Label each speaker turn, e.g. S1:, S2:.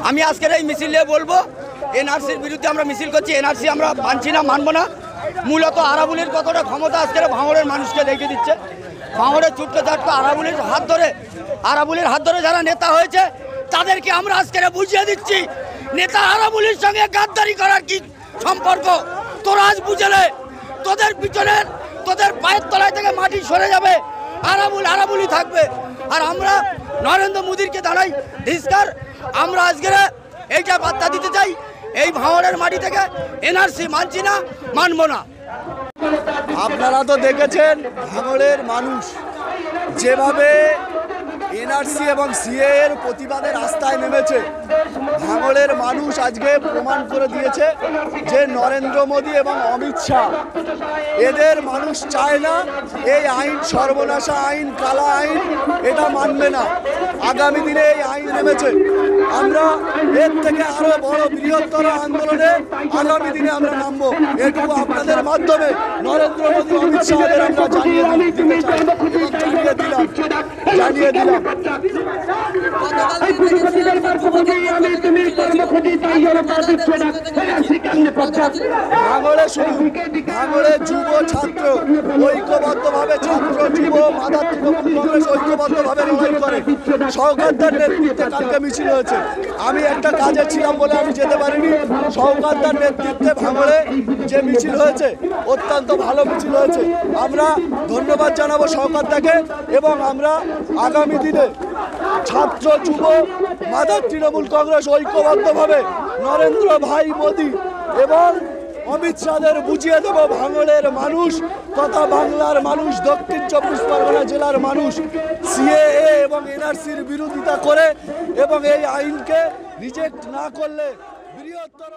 S1: আমি আজকের এই মিছিল নিয়ে বলবো, এনআরসির বিরুদ্ধে আমরা মিছিল করছি। এনআরসি আমরা মানছি না, মানবো না। মূলত আরাবুলের কতটা ক্ষমতা আজকের ভাঙড়ের মানুষকে দেখে দিচ্ছে। ভাঙড়ের ছুটকে চাটকে আরাবুলের হাত ধরে যারা নেতা হয়েছে তাদেরকে আমরা আজকের বুঝিয়ে দিচ্ছি, নেতা আরাবুলের সঙ্গে গাদ্দারি করার কি সম্পর্ক তোরা আজ বুঝলে। তোদের পিছনে তোদের পায়ের তলায় থেকে মাটি সরে যাবে, আরাবুলই থাকবে। আর আমরা নরেন্দ্র মোদীকে জানাই ধিক্কার। আমরা আজকের এইটা বার্তা দিতে চাই, এই ভাঙড়ের মাটি থেকে এনআরসি মানছি না, মানবো না।
S2: আপনারা তো দেখেছেন ভাঙড়ের মানুষ যেভাবে এনআরসি এবং সিএ এর প্রতিবাদে রাস্তায় নেমেছে। ভাঙড়ের মানুষ আজকে প্রমাণ করে দিয়েছে যে নরেন্দ্র মোদী এবং অমিত শাহ এদের মানুষ চায় না। এই আইন সর্বনাশা আইন, কালা আইন, এটা মানবে না। আগামী দিনে এই আইন নেমেছে, আমরা এর থেকে আরো বড় বৃহত্তর আন্দোলনে আগামী দিনে আমরা নামবো। এটুকু আপনাদের মাধ্যমে নরেন্দ্র মোদী অমিত শাহদের আমরা জানিয়ে দিলাম। ভাঙড়ে যুব ছাত্র ঐক্যবদ্ধভাবে, ছাত্র যুব মাদার তৃণমূল কংগ্রেস ঐক্যবদ্ধভাবে লড়াই করে। সরকারদার নেতৃত্বে কালকে মিছিল হয়েছে। আমি একটা কাজে ছিলাম বলে আমি যেতে পারিনি। সরকারদার নেতৃত্বে ভাঙড়ে যে মিছিল হয়েছে অত্যন্ত ভালো মিছিল হয়েছে। আমরা ধন্যবাদ জানাবো সরকারদাকে এবং আমরা আগামী দিনে ছাত্র যুব মাদার তৃণমূল কংগ্রেস ঐক্যবদ্ধভাবে নরেন্দ্র ভাই মোদী এবং অমিত শাহদের বুঝিয়ে দেব ভাঙড়ের মানুষ তথা বাংলার মানুষ, দক্ষিণ চব্বিশ পরগনা জেলার মানুষ সিএএ এবং এনআরসির বিরোধিতা করে এবং এই আইনকে রিজেক্ট না করলে বৃহত্তর